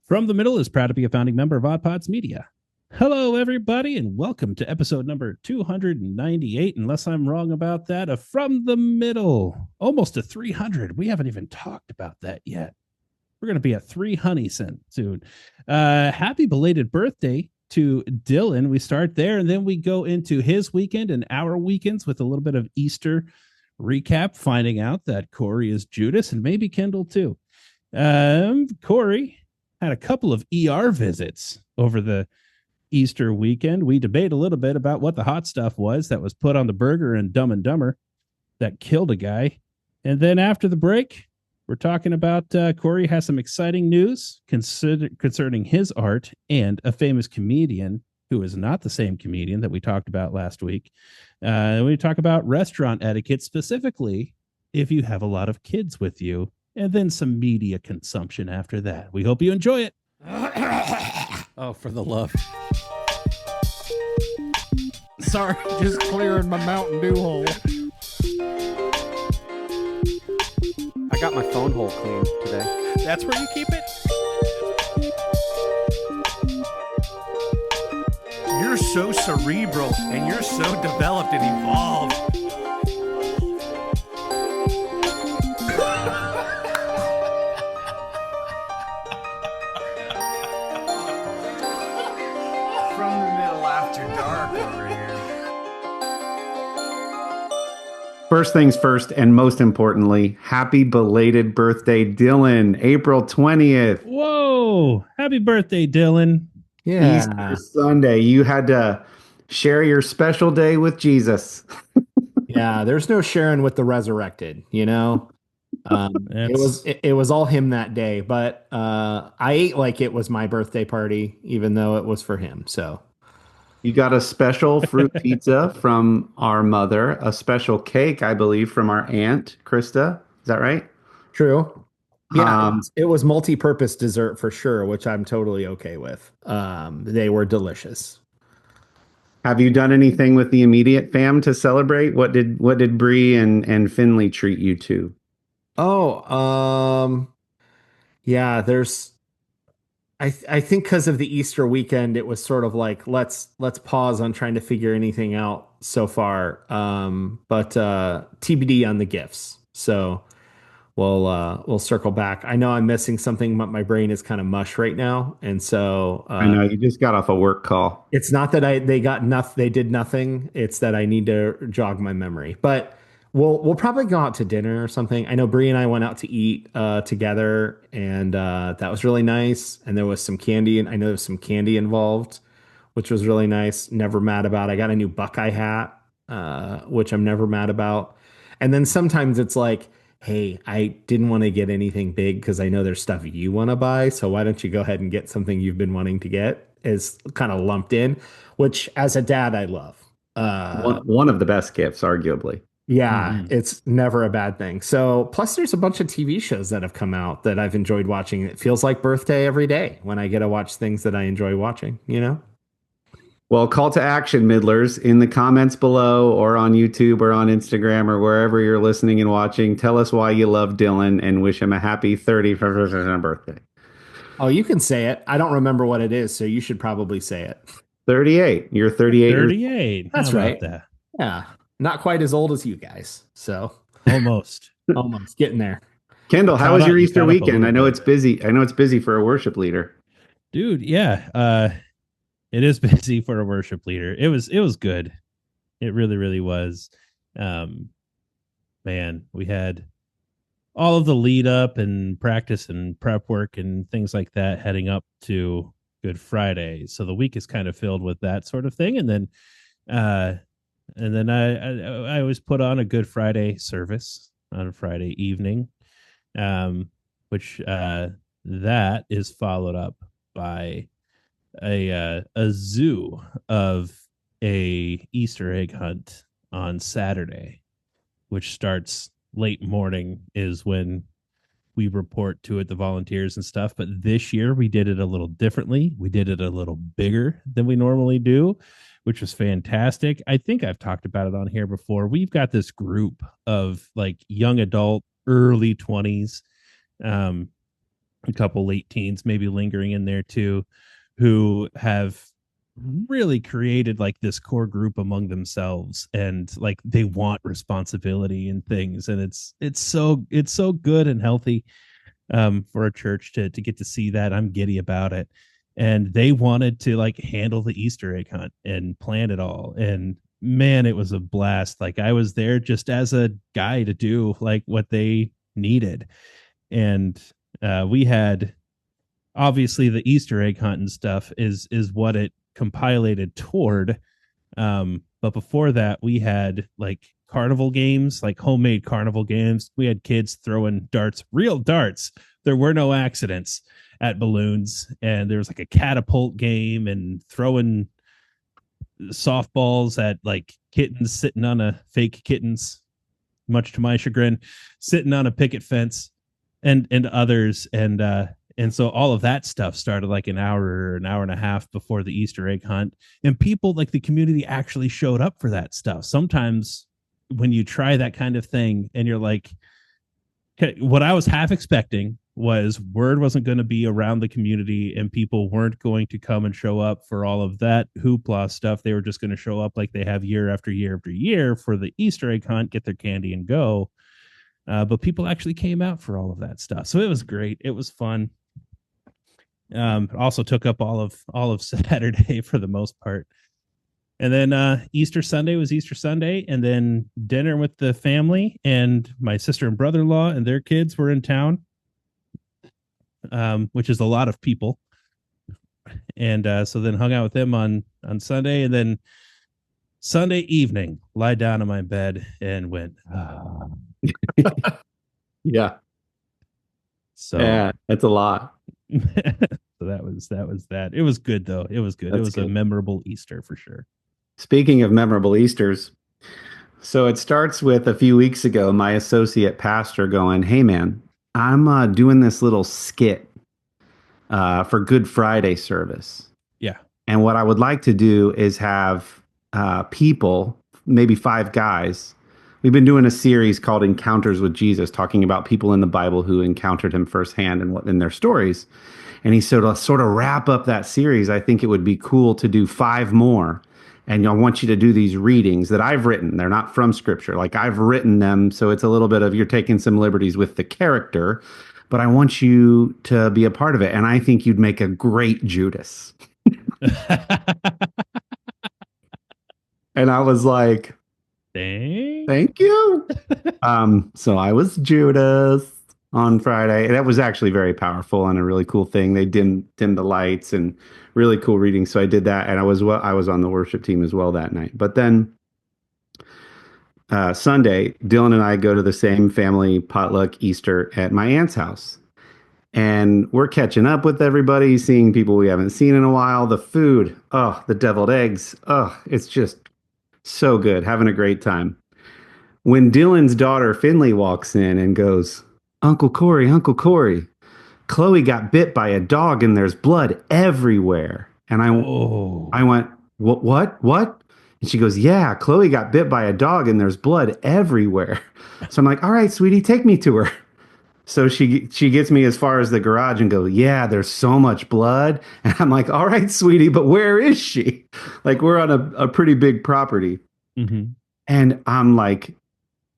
From the Middle is proud to be a founding member of Odd Pods Media. Hello, everybody, and welcome to episode number 298, unless I'm wrong about that, of From the Middle. Almost to 300. We haven't even talked about that yet. We're going to be at 300 soon. Happy belated birthday to Dillon. We start there, and then we go into his weekend and our weekends with a little bit of Easter recap, finding out that Kory is Judas and maybe Kendall too. Kory had a couple of ER visits over the Easter weekend. We debate a little bit about what the hot stuff was that was put on the burger in Dumb and Dumber that killed a guy. And then after the break, we're talking about Kory has some exciting news concerning his art and a famous comedian who is not the same comedian that we talked about last week. We talk about restaurant etiquette, specifically if you have a lot of kids with you, and then some media consumption after that. We hope you enjoy it. Oh, for the love. Sorry, just clearing my Mountain Dew hole. I got my phone hole cleaned today. That's where you keep it? You're so cerebral and you're so developed and evolved. From the Middle after dark over here. First things first, and most importantly, happy belated birthday, Dillon, April 20th. Whoa. Happy birthday, Dillon. Yeah. Easter Sunday. You had to share your special day with Jesus. Yeah, there's no sharing with the resurrected, you know? It was all him that day, but I ate like it was my birthday party, even though it was for him. So You got a special fruit pizza from our mother, a special cake, I believe, from our aunt, Krista. Is that right? true. Yeah, it was multi-purpose dessert for sure, which I'm totally okay with. They were delicious. Have you done anything with the immediate fam to celebrate? What did Bree and Finley treat you to? Oh, yeah, I think because of the Easter weekend, it was sort of like let's pause on trying to figure anything out so far. But TBD on the gifts. So we'll circle back. I know I'm missing something, but my brain is kind of mush right now, and so I know you just got off a work call. it's not that they did nothing. It's that I need to jog my memory. But we'll probably go out to dinner or something. I know Bree and I went out to eat together, and that was really nice. And there was some candy, and I know there was some candy involved, which was really nice. Never mad about. I got a new Buckeye hat, which I'm never mad about. And then sometimes it's like, hey, I didn't want to get anything big because I know there's stuff you want to buy. So why don't you go ahead and get something you've been wanting to get? Is kind of lumped in, which as a dad, I love. One of the best gifts, arguably. Yeah, it's never a bad thing. So, plus there's a bunch of TV shows that have come out that I've enjoyed watching. It feels like birthday every day when I get to watch things that I enjoy watching, you know? Well, call to action, Middlers, in the comments below or on YouTube or on Instagram or wherever you're listening and watching. Tell us why you love Dillon and wish him a happy 31st birthday. Oh, you can say it. I don't remember what it is, so you should probably say it. 38. You're 38. 38. That's How about right. that? Yeah, not quite as old as you guys. So, Almost. almost getting there. Kendall, how Caught was up- your you Easter caught up a weekend? little I know bit. it's busy. I know it's busy for a worship leader. Dude, yeah. It is busy for a worship leader. It was good. It really, really was. Man, we had all of the lead up and practice and prep work and things like that heading up to Good Friday. So the week is kind of filled with that sort of thing. And then I always put on a Good Friday service on a Friday evening, which that is followed up by a zoo of a Easter egg hunt on Saturday, which starts late morning is when we report to it, the volunteers and stuff. But this year we did it a little differently. We did it a little bigger than we normally do, which was fantastic. I think I've talked about it on here before. We've got this group of like young adult, early 20s a couple late teens, maybe lingering in there too, who have really created like this core group among themselves, and like they want responsibility and things, and it's so good and healthy for a church to get to see that. I'm giddy about it. And they wanted to like handle the Easter egg hunt and plan it all. And man, it was a blast. Like I was there just as a guy to do like what they needed. And we had obviously the Easter egg hunt and stuff is what it compilated toward. But before that, we had like carnival games, like homemade carnival games. We had kids throwing darts, real darts. There were no accidents at balloons, and there was like a catapult game and throwing softballs at like kittens sitting on a fake kittens, much to my chagrin, sitting on a picket fence, and others. And so all of that stuff started like an hour or an hour and a half before the Easter egg hunt. And people like the community actually showed up for that stuff. Sometimes when you try that kind of thing and you're like, okay, what I was half expecting was word wasn't going to be around the community and people weren't going to come and show up for all of that hoopla stuff. They were just going to show up like they have year after year after year for the Easter egg hunt, get their candy and go. But people actually came out for all of that stuff. So it was great. It was fun. Also took up all of Saturday for the most part. And then Easter Sunday was Easter Sunday, and then dinner with the family, and my sister and brother-in-law and their kids were in town, which is a lot of people. And so then hung out with them on Sunday, and then Sunday evening, lie down in my bed and went, Yeah. So yeah, that's a lot. So that was that. It was good though. It was good. That's it was good. a memorable Easter for sure. Speaking of memorable Easters, so it starts with a few weeks ago, my associate pastor going, "Hey man, I'm doing this little skit for Good Friday service. Yeah. And what I would like to do is have people, maybe 5 guys. We've been doing a series called Encounters with Jesus, talking about people in the Bible who encountered him firsthand and what in their stories. And he said, to sort of wrap up that series, I think it would be cool to do 5 more. And I want you to do these readings that I've written. They're not from scripture. Like I've written them. So it's a little bit of you're taking some liberties with the character, but I want you to be a part of it. And I think you'd make a great Judas." And I was like, Dang. "Thank you." So I was Judas on Friday. And that was actually very powerful and a really cool thing. They dimmed the lights and really cool reading. So I did that, and I was on the worship team as well that night. But then Sunday, Dillon and I go to the same family potluck Easter at my aunt's house. And we're catching up with everybody, seeing people we haven't seen in a while. The food, oh, the deviled eggs, oh, it's just so good. Having a great time. When Dillon's daughter Finley walks in and goes, Uncle Kory, Chloe got bit by a dog and there's blood everywhere." And I went, what? And she goes, "Yeah, Chloe got bit by a dog and there's blood everywhere." So I'm like, "All right, sweetie, take me to her." So she gets me as far as the garage and goes, "Yeah, there's so much blood." And I'm like, "All right, sweetie, but where is she?" Like we're on a pretty big property. Mm-hmm. And I'm like,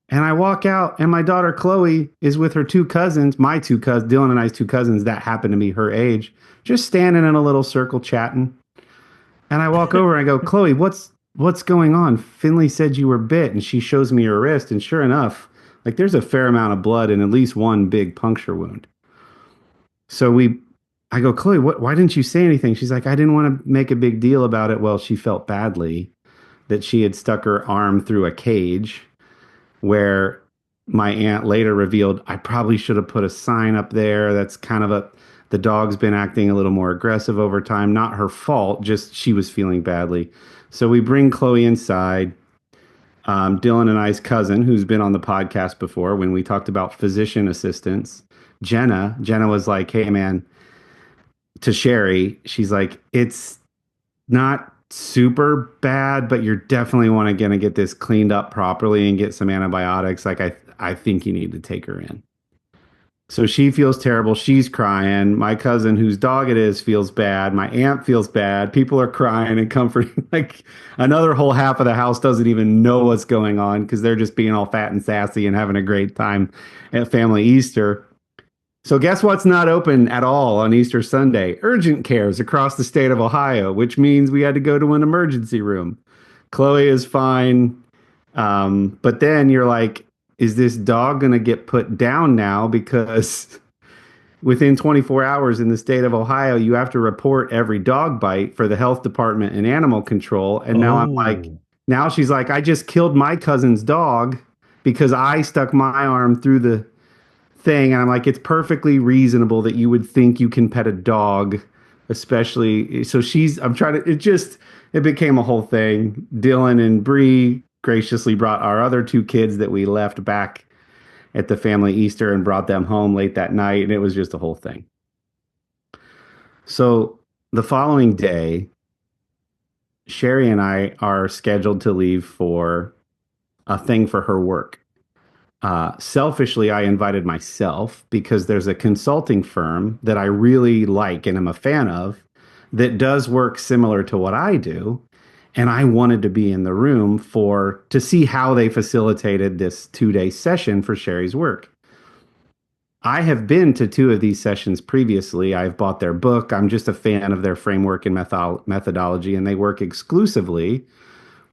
and I walk out and my daughter Chloe is with her 2 cousins, my 2 cousins, Dillon and I's 2 cousins that happen to be her age, just standing in a little circle chatting. And I walk over and I go, "Chloe, what's going on? Finley said you were bit." And she shows me her wrist, and sure enough, like there's a fair amount of blood and at least one big puncture wound. So I go, "Chloe, why didn't you say anything?" She's like, "I didn't want to make a big deal about it." Well, she felt badly that she had stuck her arm through a cage, where my aunt later revealed, "I probably should have put a sign up there. That's kind of the dog's been acting a little more aggressive over time. Not her fault, just she was feeling badly." So we bring Chloe inside. Dillon and I's cousin, who's been on the podcast before when we talked about physician assistants, Jenna was like, "Hey man," to Sherry, she's like, "It's not super bad, but you're definitely gonna get this cleaned up properly and get some antibiotics. Like I think you need to take her in." So she feels terrible. She's crying. My cousin, whose dog it is, feels bad. My aunt feels bad. People are crying and comforting. Like another whole half of the house doesn't even know what's going on because they're just being all fat and sassy and having a great time at family Easter. So guess what's not open at all on Easter Sunday? Urgent cares across the state of Ohio, which means we had to go to an emergency room. Chloe is fine. But then you're like, is this dog going to get put down now? Because within 24 hours in the state of Ohio, you have to report every dog bite for the health department and animal control. And now I'm like, now she's like, I just killed my cousin's dog because I stuck my arm through the thing. And I'm like, it's perfectly reasonable that you would think you can pet a dog, especially. So I'm trying to, it became a whole thing. Dillon and Bree graciously brought our other two kids that we left back at the family Easter and brought them home late that night. And it was just a whole thing. So the following day, Sherry and I are scheduled to leave for a thing for her work. Selfishly, I invited myself because there's a consulting firm that I really like and am a fan of that does work similar to what I do. And I wanted to be in the room to see how they facilitated this 2-day session for Sherry's work. I have been to 2 of these sessions previously. I've bought their book. I'm just a fan of their framework and methodology, and they work exclusively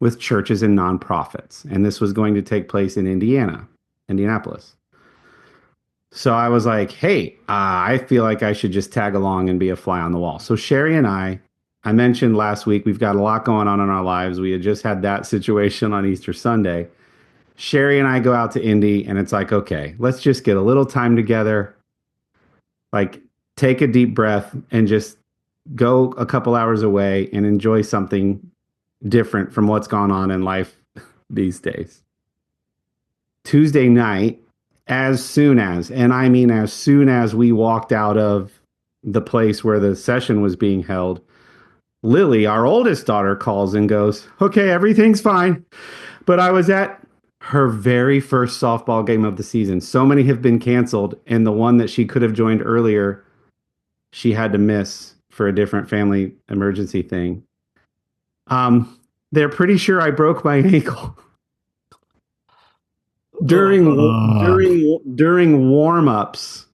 with churches and nonprofits. And this was going to take place in Indianapolis. So I was like, hey, I feel like I should just tag along and be a fly on the wall. So Sherry and I mentioned last week, we've got a lot going on in our lives. We had just had that situation on Easter Sunday. Sherry and I go out to Indy and it's like, okay, let's just get a little time together. Like take a deep breath and just go a couple hours away and enjoy something different from what's gone on in life these days. Tuesday night, as soon as we walked out of the place where the session was being held, Lily, our oldest daughter, calls and goes, okay, everything's fine. But I was at her very first softball game of the season. So many have been canceled. And the one that she could have joined earlier, she had to miss for a different family emergency thing. They're pretty sure I broke my ankle. During warm-ups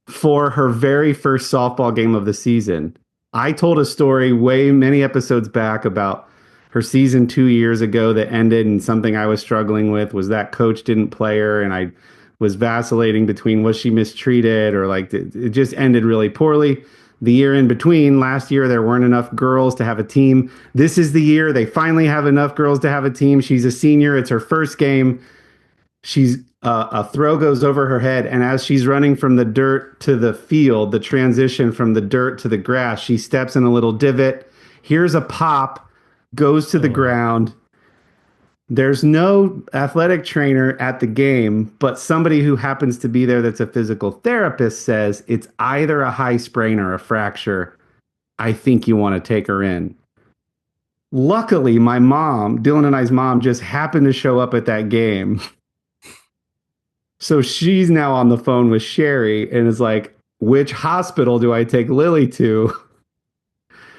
for her very first softball game of the season. I told a story many episodes back about her season 2 years ago that ended, and something I was struggling with was that coach didn't play her, and I was vacillating between was she mistreated or like it just ended really poorly. The year in between, last year, there weren't enough girls to have a team. This is the year they finally have enough girls to have a team. She's a senior. It's her first game. A throw goes over her head, and as she's running from the dirt to the field, the transition from the dirt to the grass, she steps in a little divot. Here's a pop, goes to the ground. There's no athletic trainer at the game, but somebody who happens to be there that's a physical therapist says it's either a high sprain or a fracture. I think you want to take her in. Luckily, my mom, Dillon and I's mom, just happened to show up at that game. So she's now on the phone with Sherry and is like, which hospital do I take Lily to?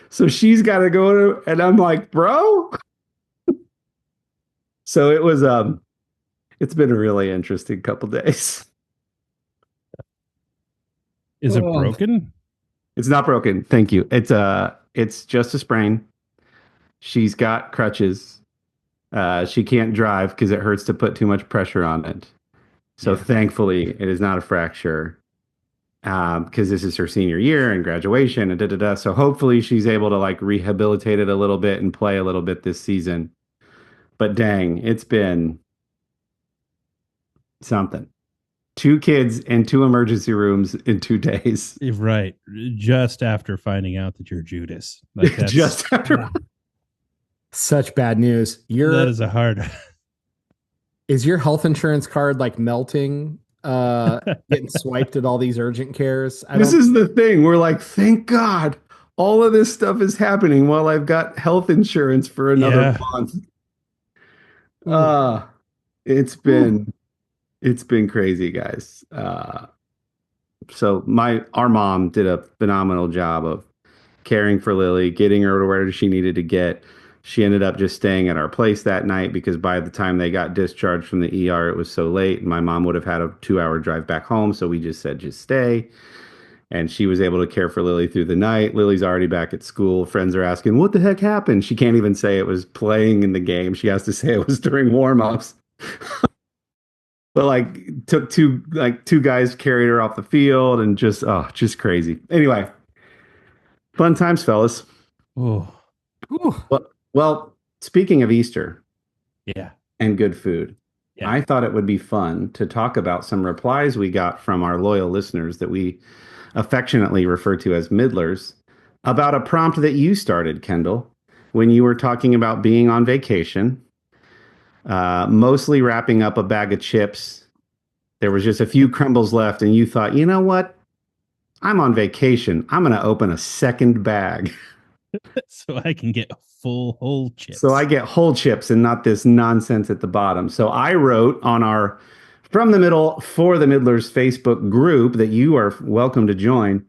So she's got to go to, and I'm like, bro. So it was, it's been a really interesting couple days. Is it broken? It's not broken. Thank you. It's just a sprain. She's got crutches. She can't drive because it hurts to put too much pressure on it. So thankfully, it is not a fracture because this is her senior year and graduation and So hopefully she's able to like rehabilitate it a little bit and play a little bit this season. But dang, it's been something. 2 kids in 2 emergency rooms in 2 days. Right. Just after finding out that you're Judas. Like that's, just after. Such bad news. That is a hard... Is your health insurance card like melting, getting swiped at all these urgent cares? This is the thing. We're like, thank God all of this stuff is happening while I've got health insurance for another month. It's been crazy, guys. So our mom did a phenomenal job of caring for Lily, getting her to where she needed to get. She ended up just staying at our place that night because by the time they got discharged from the ER, it was so late, and my mom would have had a 2 hour drive back home. So we just said, just stay. And she was able to care for Lily through the night. Lily's already back at school. Friends are asking, what the heck happened? She can't even say it was playing in the game. She has to say it was during warm-ups. But took two guys carried her off the field and just crazy. Anyway, fun times, fellas. Oh, Well, speaking of Easter yeah. and good food, Yeah. I thought it would be fun to talk about some replies we got from our loyal listeners that we affectionately refer to as middlers about a prompt that you started, Kendall, when you were talking about being on vacation, mostly wrapping up a bag of chips. There was just a few crumbles left, and you thought, you know what? I'm on vacation. I'm going to open a second bag. So I can get full whole chips. So I get whole chips and not this nonsense at the bottom. So I wrote on our From the Middle for the Middlers Facebook group that you are welcome to join,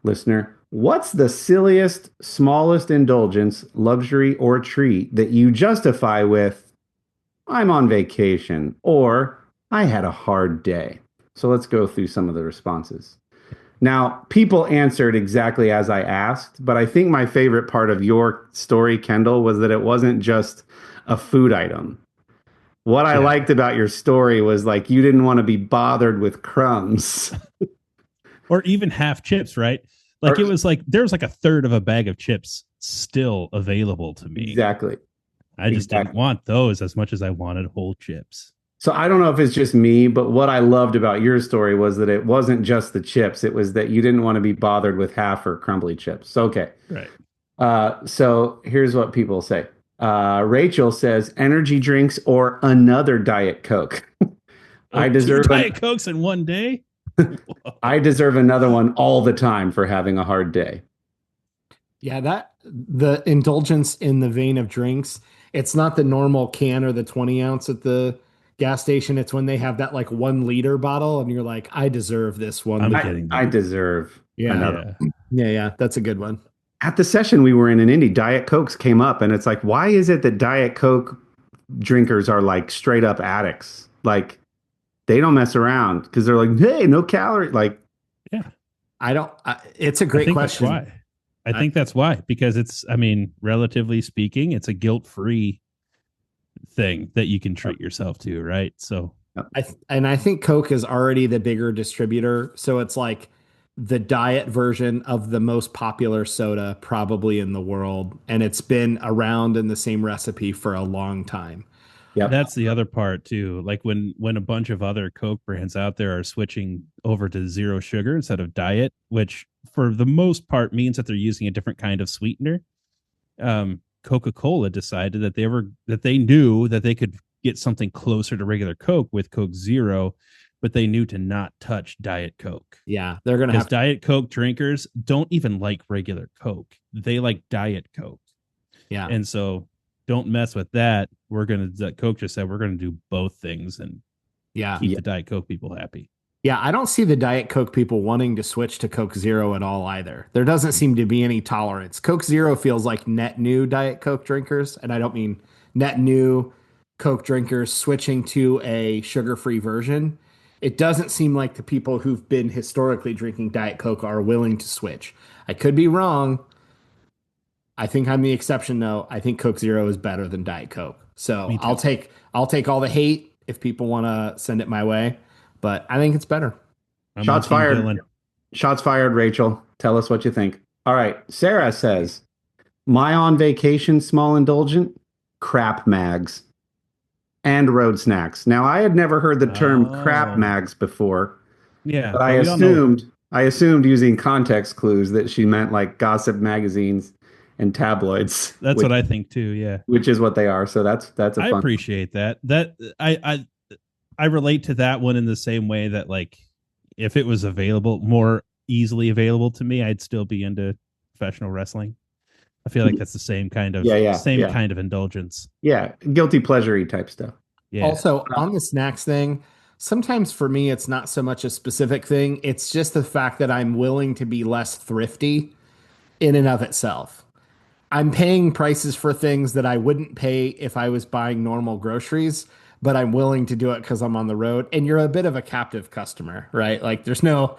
listener. What's the silliest, smallest indulgence, luxury, or treat that you justify with, I'm on vacation, or I had a hard day? So let's go through some of the responses. Now, people answered exactly as I asked, but I think my favorite part of your story, Kendall, was that it wasn't just a food item. What I liked about your story was like you didn't want to be bothered with crumbs. Or even half chips, right? Like it was like there was like a third of a bag of chips still available to me. Exactly. I just didn't want those as much as I wanted whole chips. So I don't know if it's just me, but what I loved about your story was that it wasn't just the chips. It was that you didn't want to be bothered with half or crumbly chips. Okay. Right. So here's what people say. Rachel says energy drinks or another Diet Coke. I deserve 2 Diet Cokes in one day. I deserve another one all the time for having a hard day. Yeah, the indulgence in the vein of drinks, it's not the normal can or the 20 ounce at the gas station. It's when they have that like 1 liter bottle and you're like, I deserve this one. I deserve another. Yeah. That's a good one. At the session we were in Indy, Diet Cokes came up, and it's like, why is it that Diet Coke drinkers are like straight up addicts? Like they don't mess around because they're like, hey, no calorie. Like, yeah, it's a great question. I think that's why, because it's, I mean, relatively speaking, it's a guilt-free thing that you can treat yourself to, right? So I think Coke is already the bigger distributor, so it's like the diet version of the most popular soda probably in the world, and it's been around in the same recipe for a long time. Yeah, that's the other part too. Like when a bunch of other Coke brands out there are switching over to zero sugar instead of diet, which for the most part means that they're using a different kind of sweetener. Coca-Cola decided that they knew that they could get something closer to regular Coke with Coke Zero, but they knew to not touch Diet Coke. Yeah, they're gonna have Diet Coke drinkers don't even like regular Coke; they like Diet Coke. Yeah, and so don't mess with that. Coke just said we're gonna do both things and keep the Diet Coke people happy. Yeah, I don't see the Diet Coke people wanting to switch to Coke Zero at all either. There doesn't seem to be any tolerance. Coke Zero feels like net new Diet Coke drinkers, and I don't mean net new Coke drinkers switching to a sugar-free version. It doesn't seem like the people who've been historically drinking Diet Coke are willing to switch. I could be wrong. I think I'm the exception, though. I think Coke Zero is better than Diet Coke. So I'll take all the hate if people want to send it my way. But I think it's better. Shots fired. Dillon. Shots fired, Rachel. Tell us what you think. All right. Sarah says, my on vacation small indulgent, crap mags and road snacks. Now, I had never heard the term crap mags before. Yeah. But I assumed using context clues that she meant like gossip magazines and tabloids. That's what I think too. Yeah. Which is what they are. So that's a fun. I appreciate that. I relate to that one in the same way that, like, if it was more easily available to me, I'd still be into professional wrestling. I feel like that's the same kind of kind of indulgence. Yeah, guilty pleasure-y type stuff. Yeah. Also, on the snacks thing, sometimes for me, it's not so much a specific thing. It's just the fact that I'm willing to be less thrifty in and of itself. I'm paying prices for things that I wouldn't pay if I was buying normal groceries, but I'm willing to do it because I'm on the road. And you're a bit of a captive customer, right? Like there's no,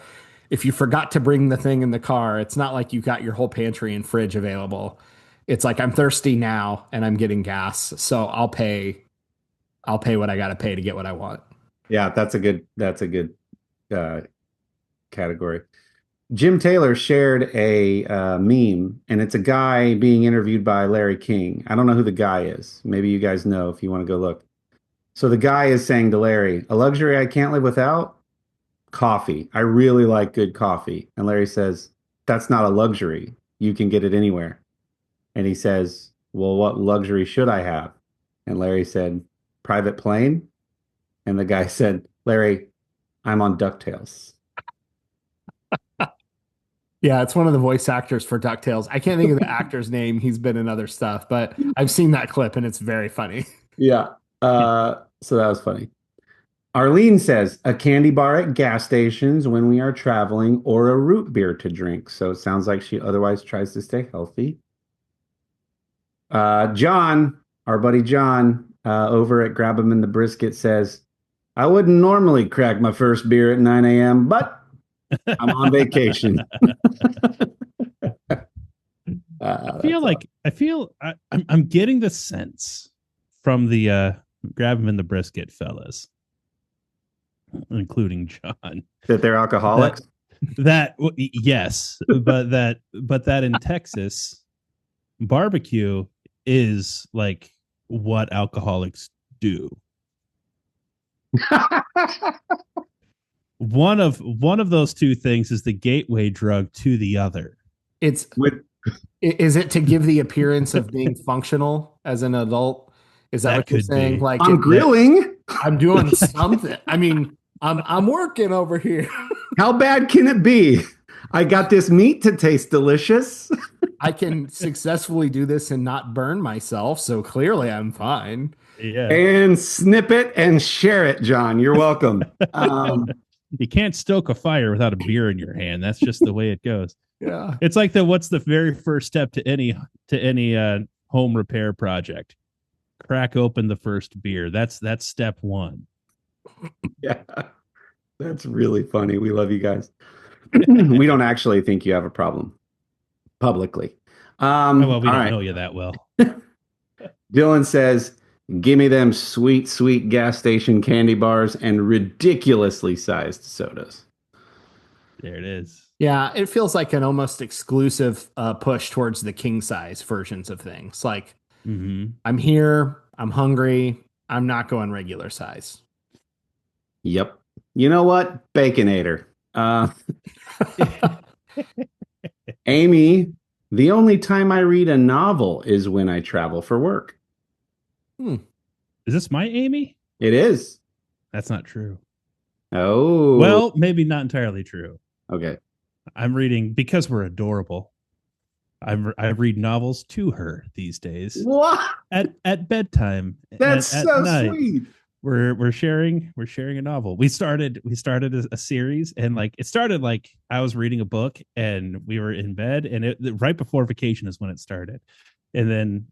if you forgot to bring the thing in the car, it's not like you got your whole pantry and fridge available. It's like I'm thirsty now and I'm getting gas. So I'll pay what I got to pay to get what I want. Yeah, that's a good uh, category. Jim Taylor shared a meme, and it's a guy being interviewed by Larry King. I don't know who the guy is. Maybe you guys know if you want to go look. So the guy is saying to Larry, "A luxury I can't live without? Coffee. I really like good coffee." And Larry says, "That's not a luxury. You can get it anywhere." And he says, "Well, what luxury should I have?" And Larry said, "Private plane?" And the guy said, "Larry, I'm on DuckTales." Yeah, it's one of the voice actors for DuckTales. I can't think of the actor's name. He's been in other stuff, but I've seen that clip and it's very funny. Yeah. So that was funny. Arlene says, a candy bar at gas stations when we are traveling or a root beer to drink. So it sounds like she otherwise tries to stay healthy. John, our buddy John, over at Grab 'em in the Brisket says, I wouldn't normally crack my first beer at 9 a.m., but I'm on vacation. I'm getting the sense from the Grab 'em in the Brisket fellas, including John, that they're alcoholics. Yes, but that in Texas, barbecue is like what alcoholics do. One of those two things is the gateway drug to the other. Is it to give the appearance of being functional as an adult? Is that what you're saying? Be. Like I'm grilling. I'm doing something. I mean, I'm working over here. How bad can it be? I got this meat to taste delicious. I can successfully do this and not burn myself, so clearly I'm fine. Yeah. And snip it and share it, John. You're welcome. You can't stoke a fire without a beer in your hand. That's just the way it goes. Yeah. It's like what's the very first step to any home repair project? Crack open the first beer. That's step one. Yeah. That's really funny. We love you guys. We don't actually think you have a problem publicly. Well, we don't know you that well. Dillon says, give me them sweet, sweet gas station candy bars and ridiculously sized sodas. There it is. Yeah, it feels like an almost exclusive push towards the king size versions of things. Like, I'm here, I'm hungry, I'm not going regular size. Yep. You know what? Baconator. Amy, the only time I read a novel is when I travel for work. Is this my Amy? It is. That's not true. Oh. Well, maybe not entirely true. Okay. I'm reading, because we're adorable, I read novels to her these days. What? At bedtime. That's at so night. sweet. We're sharing a novel. We started a series, and like it started like I was reading a book and we were in bed, and it right before vacation is when it started. And then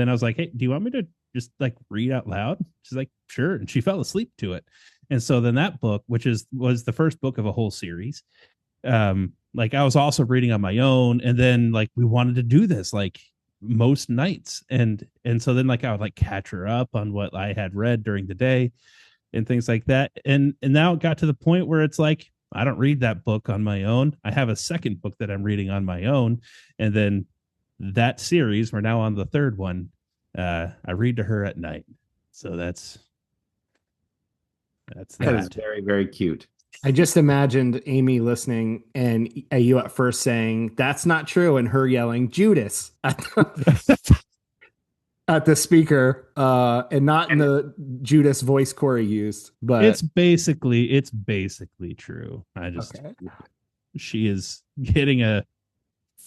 I was like, hey, do you want me to just like read out loud? She's like, sure. And she fell asleep to it. And so then that book, which was the first book of a whole series, like I was also reading on my own, and then like we wanted to do this like most nights, and so then like I would like catch her up on what I had read during the day and things like that, and now it got to the point where it's like I don't read that book on my own. I have a second book that I'm reading on my own, and then that series, we're now on the third one, I read to her at night. So that's That is very, very cute. I just imagined Amy listening and you at first saying, that's not true, and her yelling, Judas, at the speaker, and not in the Judas voice Kory used. But it's basically true. She is getting a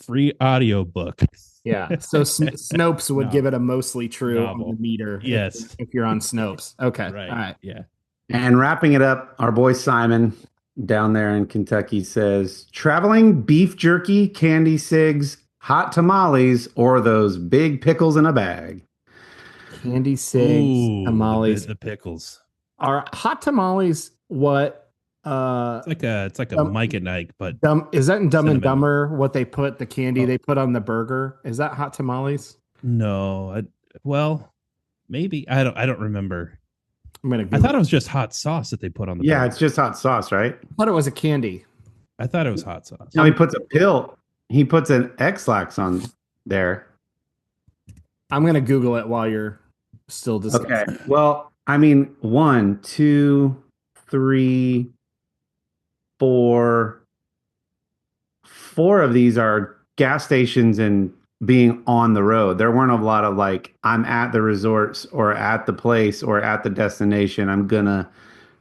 free audio book. Yeah. So Snopes would give it a mostly true novel on the meter. Yes. If you're on Snopes. Okay. Right. All right. Yeah. And wrapping it up, our boy Simon down there in Kentucky says, traveling beef jerky, candy cigs, hot tamales, or those big pickles in a bag. Candy cigs, Ooh, tamales. the pickles. Are hot tamales what? It's like a Mike and Ike, but Is that in Dumb and cinnamon. Dumber? What they put the candy they put on the burger? Is that hot tamales? No, well, maybe I don't remember. I thought it was just hot sauce that they put on the Yeah, burger. it's just hot sauce, right? I thought it was a candy. I thought it was hot sauce. No, he puts a pill. He puts an X-Lax on there. I'm gonna Google it while you're still discussing. Okay. Well, I mean, 1, 2, 3, 4. 4 of these are gas stations and being on the road. There weren't a lot of like, I'm at the resorts or at the place or at the destination. I'm gonna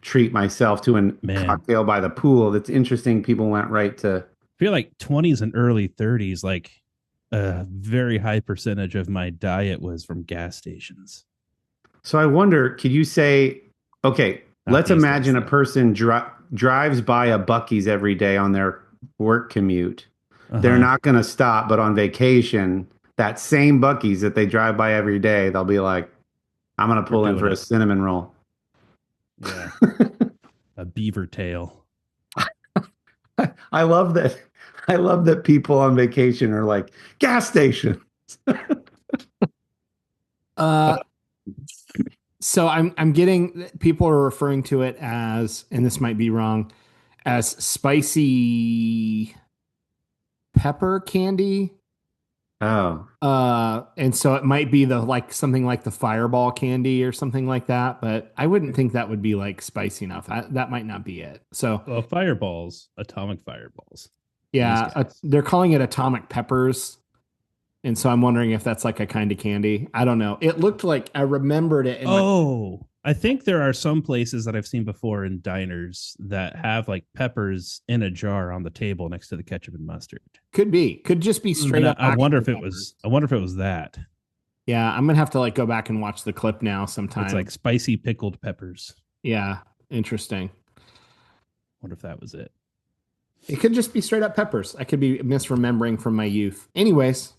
treat myself to a cocktail by the pool. That's interesting. People went right to. I feel like 20s and early 30s, like a very high percentage of my diet was from gas stations. So I wonder, could you say, okay, let's imagine a person drives by a Buc-ee's every day on their work commute. They're not going to stop, but on vacation, that same Buc-ee's that they drive by every day, they'll be like, I'm going to pull in for a cinnamon roll. Yeah. A beaver tail. I love that. I love that people on vacation are like, gas station. So I'm getting, people are referring to it as, and this might be wrong, as spicy pepper candy. Oh. And so it might be something like the Fireball candy or something like that, but I wouldn't think that would be like spicy enough. That might not be it. So fireballs, atomic fireballs. Yeah, they're calling it atomic peppers. And so I'm wondering if that's like a kind of candy. I don't know. It looked like I remembered it. I think there are some places that I've seen before in diners that have like peppers in a jar on the table next to the ketchup and mustard. Could just be straight up. I wonder if it was that. Yeah, I'm gonna have to like go back and watch the clip now sometime. It's like spicy pickled peppers. Yeah, interesting. Wonder if that was it. It could just be straight up peppers. I could be misremembering from my youth. Anyways.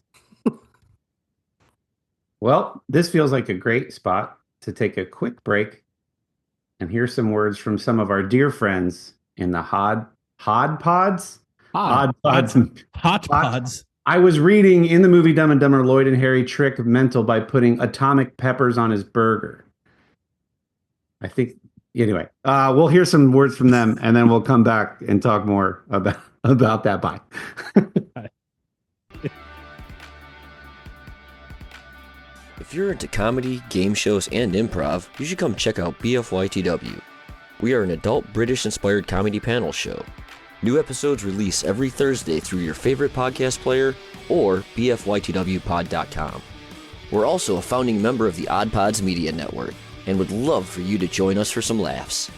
Well, this feels like a great spot to take a quick break and hear some words from some of our dear friends in the Hot Pods. I was reading in the movie Dumb and Dumber, Lloyd and Harry trick mental by putting atomic peppers on his burger. I think, anyway, we'll hear some words from them and then we'll come back and talk more about that. Bye. If you're into comedy, game shows, and improv, you should come check out BFYTW. We are an adult British-inspired comedy panel show. New episodes release every Thursday through your favorite podcast player or bfytwpod.com. We're also a founding member of the Odd Pods Media Network and would love for you to join us for some laughs.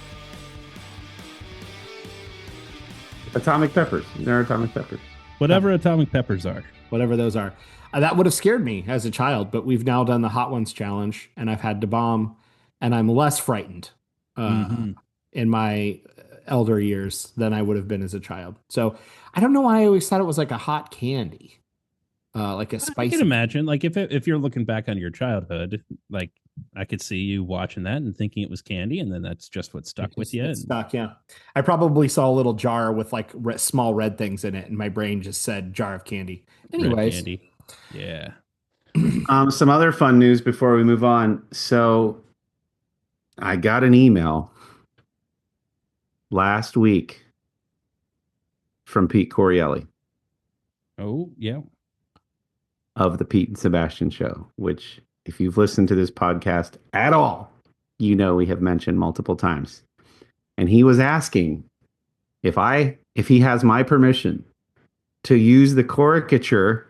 Atomic peppers. They're atomic peppers. Whatever atomic peppers are. Whatever those are. That would have scared me as a child, but we've now done the Hot Ones challenge, and I've had to bomb, and I'm less frightened in my elder years than I would have been as a child. So I don't know why I always thought it was like a hot candy, like a spicy. I can imagine, like if you're looking back on your childhood, like I could see you watching that and thinking it was candy, and then that's just what stuck with you. Stuck, yeah. I probably saw a little jar with like small red things in it, and my brain just said jar of candy. Anyways. Red candy. Yeah. Some other fun news before we move on. So I got an email last week from Pete Corielli. Oh, yeah. Of the Pete and Sebastian Show, which if you've listened to this podcast at all, you know we have mentioned multiple times. And he was asking if he has my permission to use the caricature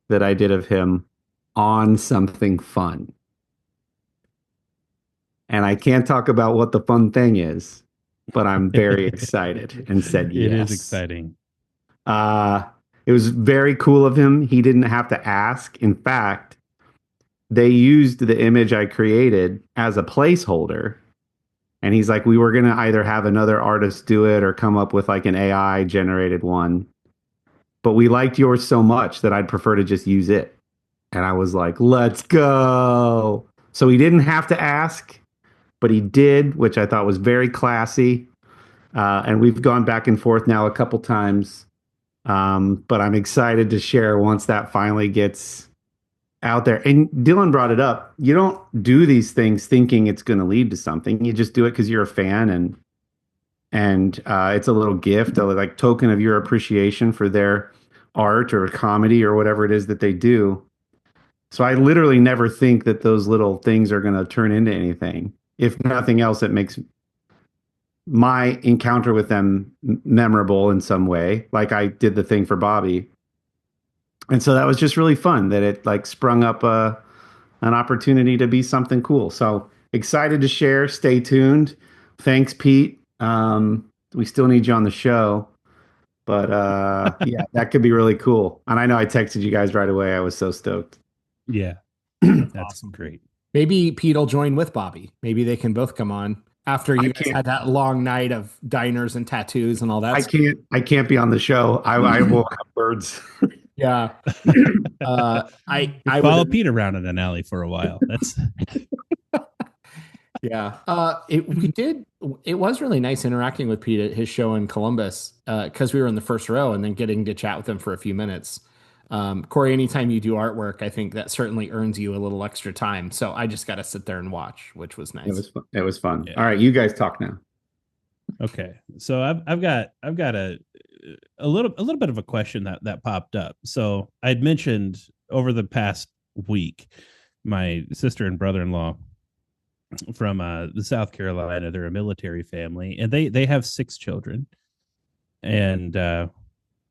that I did of him on something fun. And I can't talk about what the fun thing is, but I'm very excited and said yes. It is exciting. It was very cool of him. He didn't have to ask. In fact, they used the image I created as a placeholder And he's like, we were going to either have another artist do it or come up with like an AI generated one. But we liked yours so much that I'd prefer to just use it. And I was like, let's go. So he didn't have to ask, but he did, which I thought was very classy. And we've gone back and forth now a couple times. But I'm excited to share once that finally gets out there. And Dillon brought it up. You don't do these things thinking it's going to lead to something. You just do it because you're a fan, and it's a little gift, a like token of your appreciation for their art or comedy or whatever it is that they do. So I literally never think that those little things are going to turn into anything. If nothing else, it makes my encounter with them memorable in some way, like I did the thing for Bobby. And so that was just really fun that it like sprung up an opportunity to be something cool. So excited to share. Stay tuned. Thanks, Pete. We still need you on the show, but yeah, that could be really cool. And I know I texted you guys right away. I was so stoked. Yeah. That's Awesome. great. Maybe Pete will join with Bobby. Maybe they can both come on after you guys had that long night of diners and tattoos and all that. I can't be on the show. I will have birds. Yeah. I follow would, Pete around in an alley for a while. That's yeah. It was really nice interacting with Pete at his show in Columbus, because we were in the first row and then getting to chat with him for a few minutes. Kory, anytime you do artwork, I think that certainly earns you a little extra time. So I just got to sit there and watch, which was nice. It was fun. Yeah. All right, you guys talk now. okay. So I've got a little bit of a question that popped up. So I'd mentioned over the past week, my sister and brother-in-law from the South Carolina, they're a military family, and they have 6 children, and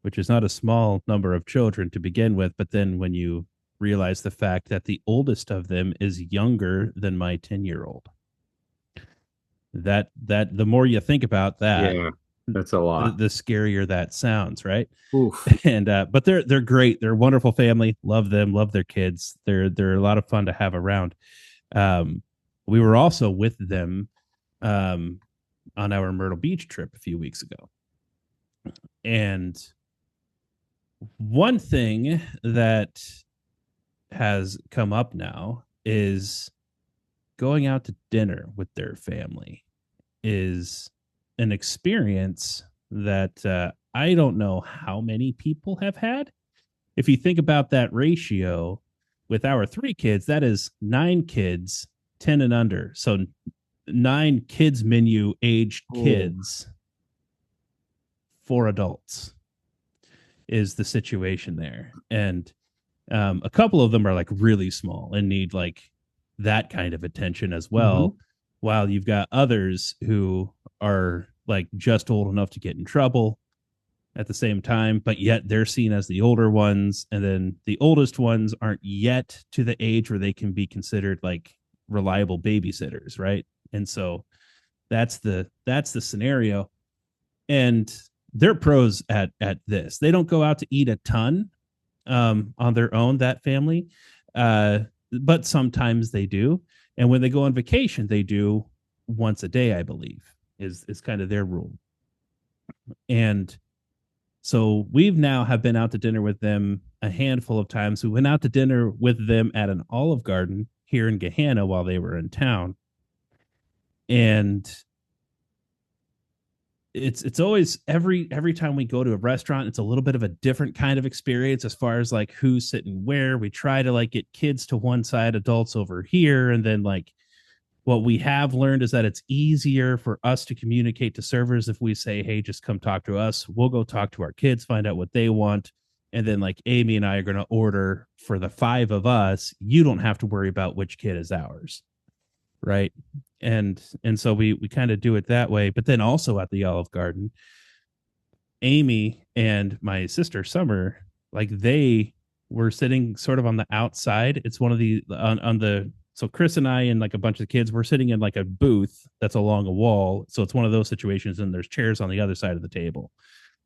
which is not a small number of children to begin with. But then when you realize the fact that the oldest of them is younger than my 10-year-old, that the more you think about that, Yeah, that's a lot. the scarier that sounds, right? Oof. And but they're great. They're a wonderful family. Love them. Love their kids. They're a lot of fun to have around. We were also with them on our Myrtle Beach trip a few weeks ago, and one thing that has come up now is going out to dinner with their family is an experience that I don't know how many people have had. If you think about that ratio with our 3 kids, that is 9 kids, 10 and under. So 9 kids menu aged kids, 4 adults is the situation there. And a couple of them are like really small and need like that kind of attention as well. While you've got others who are like just old enough to get in trouble at the same time, but yet they're seen as the older ones. And then the oldest ones aren't yet to the age where they can be considered like reliable babysitters. Right. And so that's the scenario. And they're pros at this. They don't go out to eat a ton on their own, that family. But sometimes they do. And when they go on vacation, they do once a day, I believe, is kind of their rule. And so we've now have been out to dinner with them a handful of times. We went out to dinner with them at an Olive Garden here in Gahanna while they were in town. And it's always every time we go to a restaurant, it's a little bit of a different kind of experience as far as like who's sitting where. We try to like get kids to one side, adults over here. And then like what we have learned is that it's easier for us to communicate to servers if we say, hey, just come talk to us. We'll go talk to our kids, find out what they want. And then like Amy and I are going to order for the 5 of us. You don't have to worry about which kid is ours. Right. And so we kind of do it that way. But then also at the Olive Garden, Amy and my sister Summer, like they were sitting sort of on the outside. It's one of the on the so Chris and I and like a bunch of kids were sitting in like a booth that's along a wall. So it's one of those situations, and there's chairs on the other side of the table.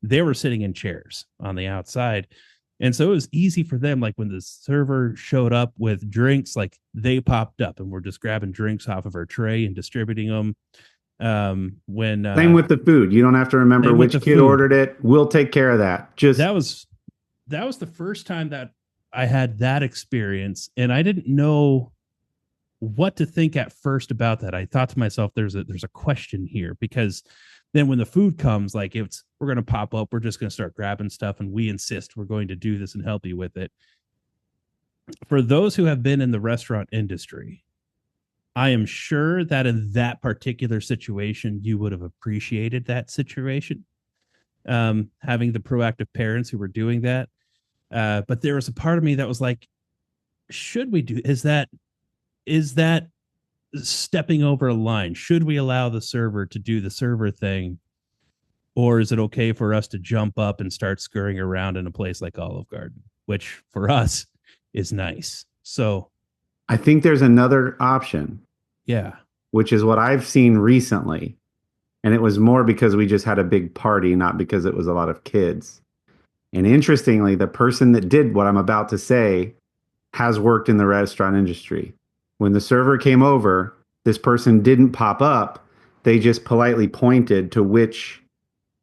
They were sitting in chairs on the outside. And so it was easy for them. Like when the server showed up with drinks, like they popped up and were just grabbing drinks off of our tray and distributing them. When Same with the food. You don't have to remember same with which the kid food. ordered it. We'll take care of that. Just that was the first time that I had that experience, and I didn't know what to think at first about that. I thought to myself, there's a question here, because then when the food comes, like, we're going to pop up, we're just going to start grabbing stuff, and we insist we're going to do this and help you with it. For those who have been in the restaurant industry, I am sure that in that particular situation, you would have appreciated that situation, having the proactive parents who were doing that. But there was a part of me that was like, should we do? Is that stepping over a line? Should we allow the server to do the server thing, or is it okay for us to jump up and start scurrying around in a place like Olive Garden, which for us is nice? So I think there's another option. Yeah. Which is what I've seen recently. And it was more because we just had a big party, not because it was a lot of kids. And interestingly, the person that did what I'm about to say has worked in the restaurant industry. When the server came over, this person didn't pop up. They just politely pointed to which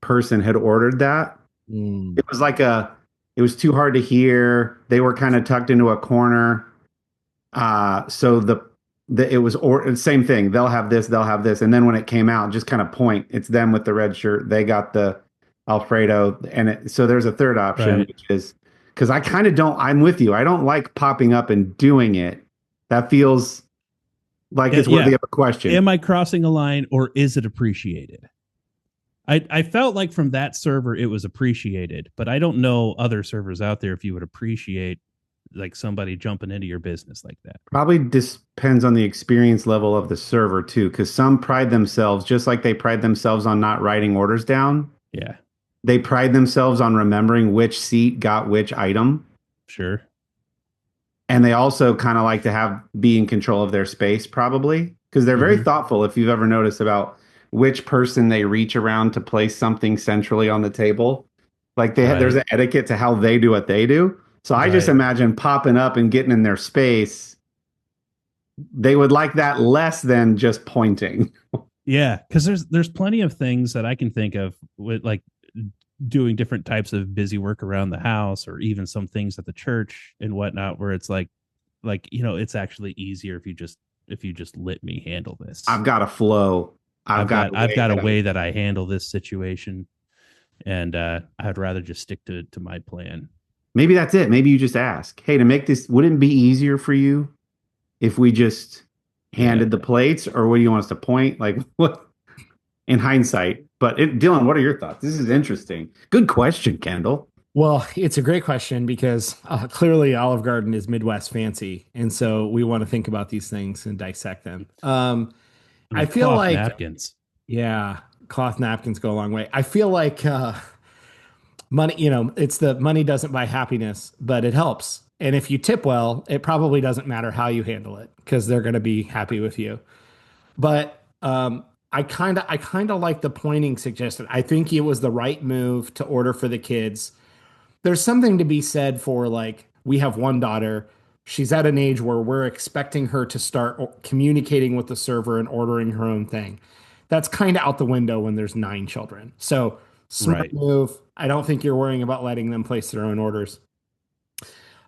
person had ordered that. It was like it was too hard to hear. They were kind of tucked into a corner. So it was same thing. They'll have this. And then when it came out, just kind of point. It's them with the red shirt. They got the Alfredo. So there's a third option, right, which is, because I kind of don't, I'm with you. I don't like popping up and doing it. That feels like it's worthy of a question. Am I crossing a line, or is it appreciated? I felt like from that server, it was appreciated, but I don't know other servers out there if you would appreciate like somebody jumping into your business like that. Probably depends on the experience level of the server too, because some pride themselves, just like they pride themselves on not writing orders down. Yeah. They pride themselves on remembering which seat got which item. Sure. And they also kind of like to be in control of their space, probably, because they're very thoughtful, if you've ever noticed, about which person they reach around to place something centrally on the table. Like there's an etiquette to how they do what they do. So I just imagine popping up and getting in their space. They would like that less than just pointing. Yeah, because there's plenty of things that I can think of with like doing different types of busy work around the house, or even some things at the church and whatnot, where it's like it's actually easier if you just let me handle this. I've got a flow. I've got a way that I handle this situation, and I'd rather just stick to my plan. Maybe that's it. Maybe you just ask, hey, to make this, wouldn't it be easier for you if we just handed the plates, or what do you want us to point? Like, what in hindsight? But Dillon, what are your thoughts? This is interesting. Good question, Kendall. Well, it's a great question, because clearly Olive Garden is Midwest fancy. And so we want to think about these things and dissect them. I feel like napkins. Yeah, cloth napkins go a long way. I feel like money, it's the money doesn't buy happiness, but it helps. And if you tip well, it probably doesn't matter how you handle it, because they're going to be happy with you. But I kind of like the pointing suggested. I think it was the right move to order for the kids. There's something to be said for, like, we have one daughter. She's at an age where we're expecting her to start communicating with the server and ordering her own thing. That's kind of out the window when there's 9 children. So smart move. I don't think you're worrying about letting them place their own orders.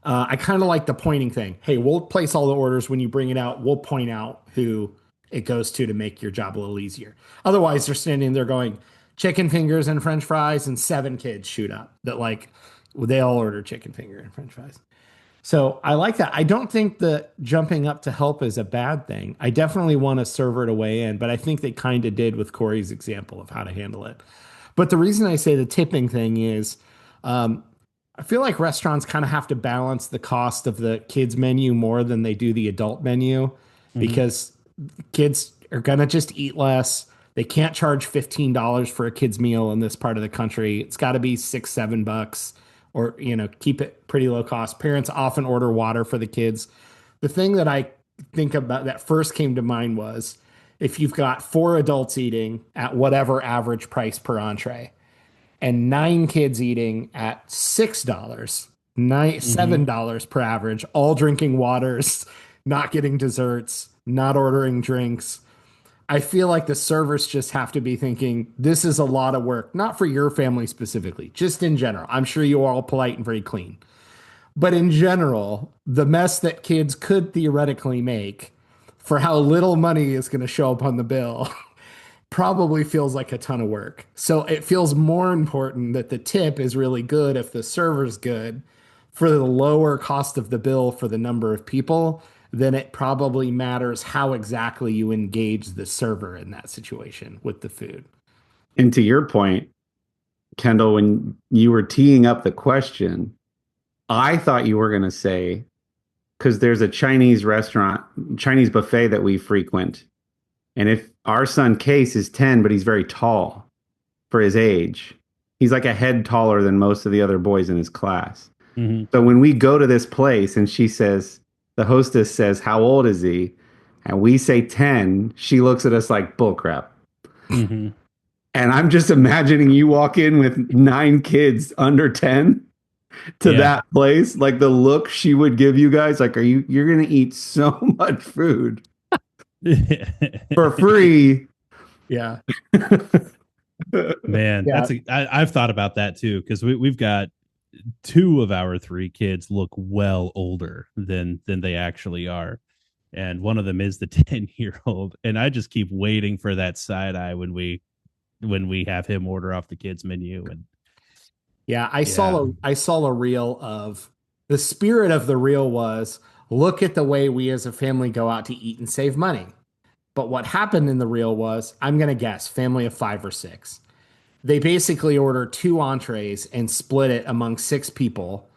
I kind of like the pointing thing. Hey, we'll place all the orders. When you bring it out, we'll point out who it goes to make your job a little easier. Otherwise, they're standing there going, chicken fingers and French fries, and 7 kids shoot up that, like, they all order chicken finger and French fries. So I like that. I don't think that jumping up to help is a bad thing. I definitely want a server to weigh in, but I think they kind of did with Kory's example of how to handle it. But the reason I say the tipping thing is I feel like restaurants kind of have to balance the cost of the kids menu more than they do the adult menu, because kids are going to just eat less. They can't charge $15 for a kid's meal in this part of the country. It's got to be $6, $7, or, keep it pretty low cost. Parents often order water for the kids. The thing that I think about that first came to mind was, if you've got 4 adults eating at whatever average price per entree, and 9 kids eating at $6, $7 per average, all drinking waters, not getting desserts, not ordering drinks. I feel like the servers just have to be thinking this is a lot of work, not for your family specifically, just in general. I'm sure you are all polite and very clean. But in general, the mess that kids could theoretically make for how little money is going to show up on the bill probably feels like a ton of work. So it feels more important that the tip is really good if the server's good for the lower cost of the bill for the number of people, then it probably matters how exactly you engage the server in that situation with the food. And to your point, Kendall, when you were teeing up the question, I thought you were going to say, because there's a Chinese restaurant, Chinese buffet that we frequent. And if our son Case is 10, but he's very tall for his age, he's like a head taller than most of the other boys in his class. Mhm. So when we go to this place and she says, the hostess says, how old is he? And we say 10, she looks at us like bullcrap. Mhm. And I'm just imagining you walk in with 9 kids under 10 to Yeah. that place, like the look she would give you guys, like, you're going to eat so much food for free. Yeah. Man, Yeah. I've thought about that too, because we've got 2 of our 3 kids look well older than they actually are, and one of them is the 10-year-old, and I just keep waiting for that side eye when we have him order off the kids menu. And Yeah, I saw a reel of the spirit of the reel was look at the way we as a family go out to eat and save money. But what happened in the reel was, I'm going to guess, family of 5 or 6. They basically order 2 entrees and split it among 6 people.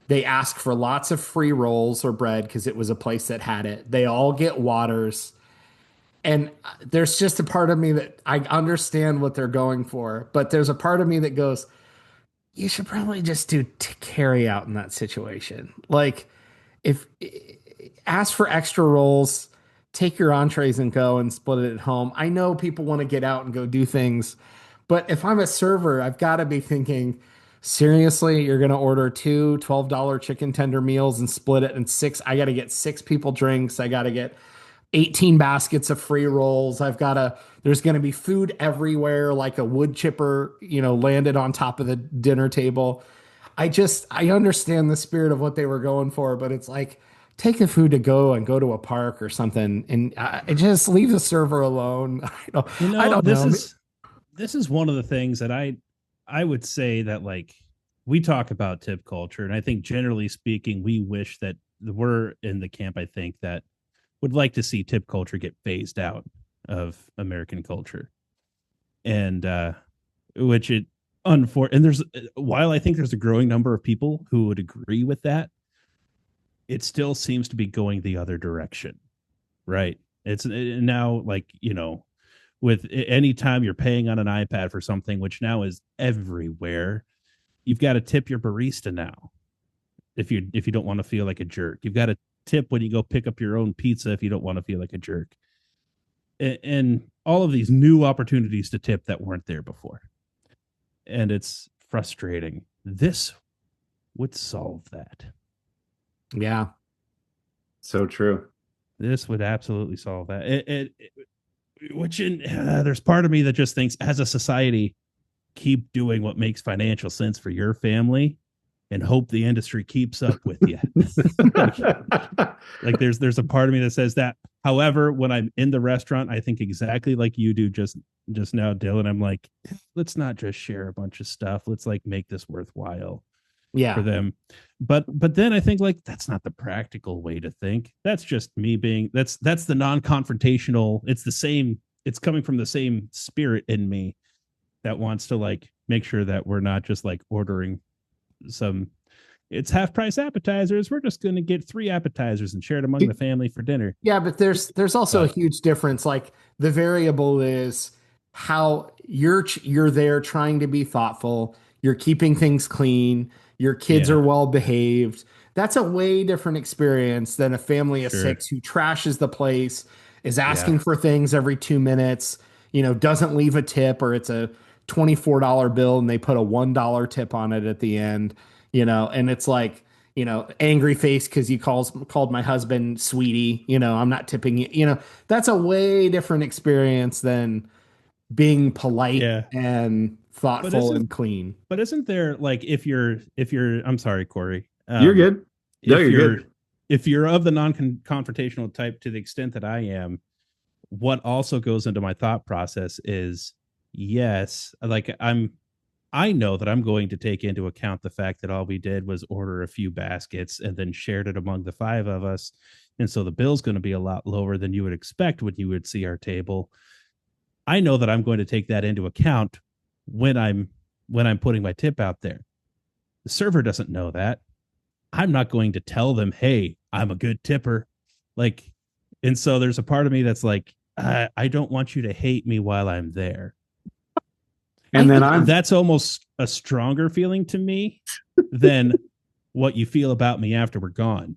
They ask for lots of free rolls or bread because it was a place that had it. They all get waters. And there's just a part of me that I understand what they're going for, but there's a part of me that goes, you should probably just do carry out in that situation. Like, if ask for extra rolls, take your entrees and go and split it at home. I know people want to get out and go do things, but if I'm a server, I've got to be thinking, seriously, you're going to order 2 $12 chicken tender meals and split it in 6. I got to get 6 people drinks. I got to get 18 baskets of free rolls. There's going to be food everywhere, like a wood chipper, landed on top of the dinner table. I understand the spirit of what they were going for, but it's like, take the food to go to a park or something and just leave the server alone. I don't know. This is one of the things that I would say that, like, we talk about tip culture, and I think generally speaking, we wish that we're in the camp, I think, that would like to see tip culture get phased out of American culture. And which it and there's, while I think there's a growing number of people who would agree with that, it still seems to be going the other direction. Right. It's now, like, with any time you're paying on an iPad for something, which now is everywhere, you've got to tip your barista now. If you don't want to feel like a jerk, you've got to tip when you go pick up your own pizza if you don't want to feel like a jerk. And all of these new opportunities to tip that weren't there before. And it's frustrating. This would solve that. Yeah. So true. This would absolutely solve that. There's part of me that just thinks, as a society, keep doing what makes financial sense for your family and hope the industry keeps up with you. like there's a part of me that says that. However, when I'm in the restaurant, I think exactly like you do just now, Dillon. I'm like, let's not just share a bunch of stuff. Let's, like, make this worthwhile for them. But then I think, like, that's not the practical way to think. That's just me being, that's the non-confrontational. It's the same. It's coming from the same spirit in me that wants to, like, make sure that we're not just, like, ordering it's half price appetizers. We're just going to get 3 appetizers and share it among the family for dinner. Yeah, but there's also a huge difference. Like, the variable is how you're there trying to be thoughtful. You're keeping things clean. Your kids are well behaved. That's a way different experience than a family of 6 who trashes the place, is asking for things every 2 minutes, doesn't leave a tip, or it's a $24 bill and they put a $1 tip on it at the end, and it's like, angry face because you called my husband sweetie. I'm not tipping you. That's a way different experience than being polite Yeah. and But thoughtful isn't and clean. but isn't there like if you're I'm sorry, Kory. You're good. No, If you're you're good. if you're of the non-confrontational type to the extent that I am, what also goes into my thought process is yes, like I know that I'm going to take into account the fact that all we did was order a few baskets and then shared it among the five of us. And so the bill's going to be a lot lower than you would expect when you would see our table. I know that I'm going to take that into account when I'm putting my tip out there. The server doesn't know that. I'm not going to tell them, "Hey, I'm a good tipper." Like, and so there's a part of me that's like, I don't want you to hate me while I'm there. And then That's almost a stronger feeling to me than what you feel about me after we're gone.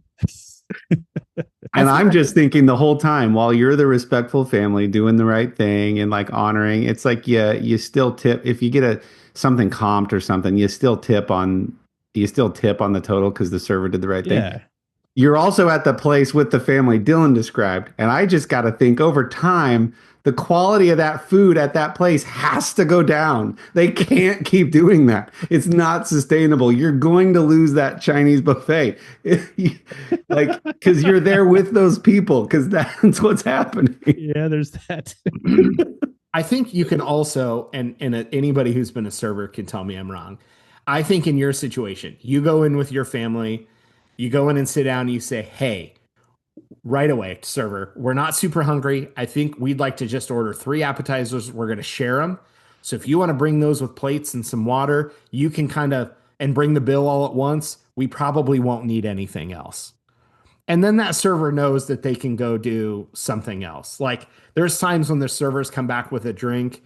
And I'm just thinking the whole time while you're the respectful family doing the right thing and like honoring, it's like, yeah, you still tip if you get something comped or something, you still tip on the total because the server did the right thing. Yeah. You're also at the place with the family Dillon described. And I just got to think over time, the quality of that food at that place has to go down. They can't keep doing that. It's not sustainable. You're going to lose that Chinese buffet. Like, because you're there with those people, because that's what's happening. Yeah, there's that. I think you can also, and anybody who's been a server can tell me I'm wrong. I think in your situation, you go in with your family, you go in and sit down and you say, "Hey, right away, server, we're not super hungry. I think we'd like to just order 3 appetizers. We're going to share them. So if you want to bring those with plates and some water, you can and bring the bill all at once. We probably won't need anything else." And then that server knows that they can go do something else. Like there's times when the servers come back with a drink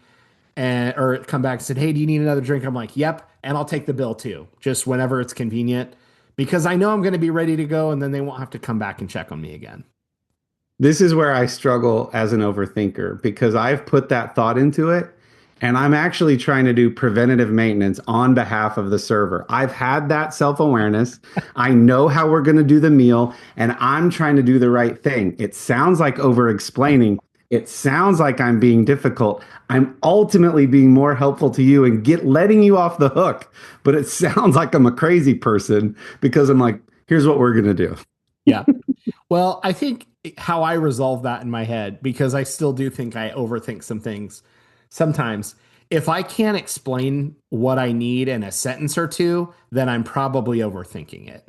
or come back and said, "Hey, do you need another drink?" I'm like, "Yep." And I'll take the bill too, just whenever it's convenient, because I know I'm going to be ready to go. And then they won't have to come back and check on me again. This is where I struggle as an overthinker because I've put that thought into it and I'm actually trying to do preventative maintenance on behalf of the server. I've had that self-awareness. I know how we're going to do the meal and I'm trying to do the right thing. It sounds like over-explaining. It sounds like I'm being difficult. I'm ultimately being more helpful to you and letting you off the hook. But it sounds like I'm a crazy person because I'm like, here's what we're going to do. Yeah. Well, I think how I resolve that in my head, because I still do think I overthink some things sometimes. If I can't explain what I need in a sentence or two, then I'm probably overthinking it.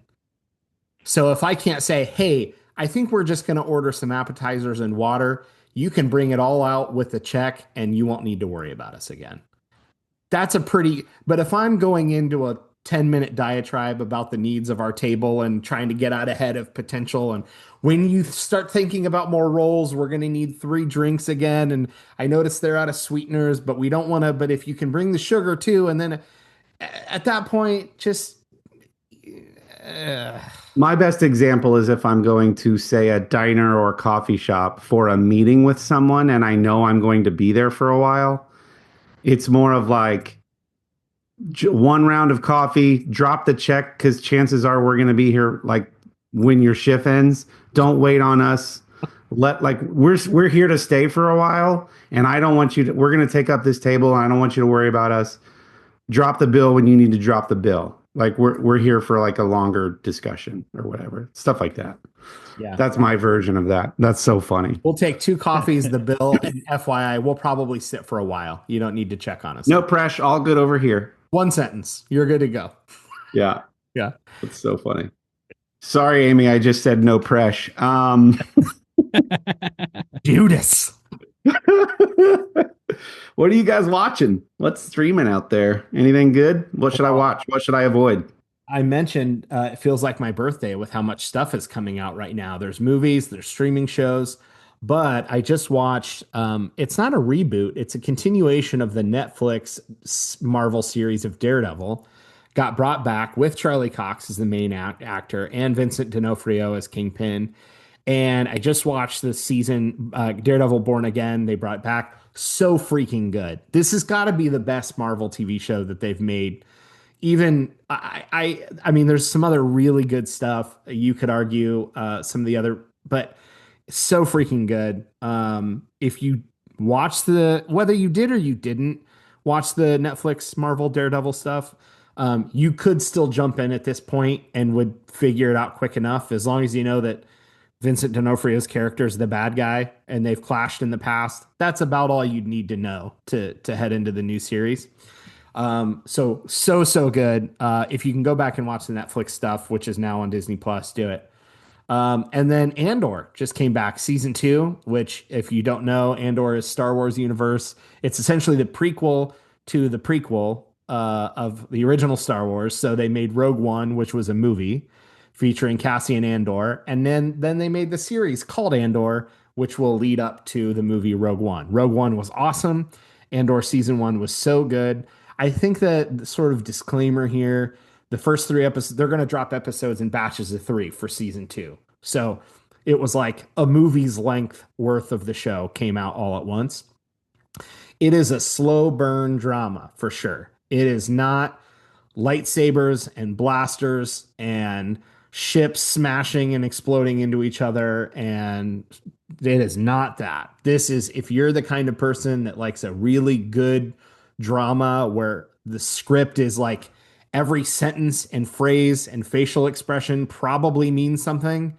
So if I can't say, "Hey, I think we're just going to order some appetizers and water. You can bring it all out with the check and you won't need to worry about us again." But if I'm going into a 10-minute diatribe about the needs of our table and trying to get out ahead of potential, and when you start thinking about more rolls, we're going to need 3 drinks again. And I noticed they're out of sweeteners, but we don't want to, but if you can bring the sugar too. And then at that point, just, My best example is if I'm going to, say, a diner or coffee shop for a meeting with someone and I know I'm going to be there for a while. It's more of like 1 round of coffee, drop the check because chances are we're going to be here like when your shift ends. Don't wait on us. We're here to stay for a while, and I don't want you to. We're going to take up this table, and I don't want you to worry about us. Drop the bill when you need to drop the bill. Like we're here for like a longer discussion or whatever, stuff like that. yeah, That's my version of that. That's so funny. we'll take 2 coffees, the bill, and FYI, we'll probably sit for a while. You don't need to check on us. No pressure. All good over here. 1 sentence. You're good to go. Yeah. Yeah. It's so funny. Sorry, Amy. I just said no pressure. Judas. What are you guys watching? What's streaming out there? Anything good? What should I watch? What should I avoid? I mentioned it feels like my birthday with how much stuff is coming out right now. There's movies, there's streaming shows, but I just watched, it's not a reboot. It's a continuation of the Netflix Marvel series of Daredevil. Got brought back with Charlie Cox as the main actor and Vincent D'Onofrio as Kingpin. And I just watched the season, Daredevil Born Again. They brought back so freaking good. This has got to be the best Marvel TV show that they've made, even I mean, there's some other really good stuff. You could argue some of the other, but so freaking good. If you watch whether you did or you didn't watch the Netflix Marvel Daredevil stuff, you could still jump in at this point and would figure it out quick enough, as long as you know that Vincent D'Onofrio's character is the bad guy and they've clashed in the past. That's about all you'd need to know to head into the new series. So good. If you can go back and watch the Netflix stuff, which is now on Disney Plus, do it. And then Andor just came back, season 2, which, if you don't know, Andor is Star Wars universe. It's essentially the prequel to the prequel of the original Star Wars. So they made Rogue One, which was a movie featuring Cassian Andor, and then they made the series called Andor, which will lead up to the movie Rogue One. Rogue One was awesome. Andor season 1 was so good. I think that the sort of disclaimer here, the first 3 episodes, they're going to drop episodes in batches of 3 for season 2. So it was like a movie's length worth of the show came out all at once. It is a slow burn drama for sure. It is not lightsabers and blasters and ships smashing and exploding into each other. And it is not that. This is, if you're the kind of person that likes a really good drama where the script is like every sentence and phrase and facial expression probably means something,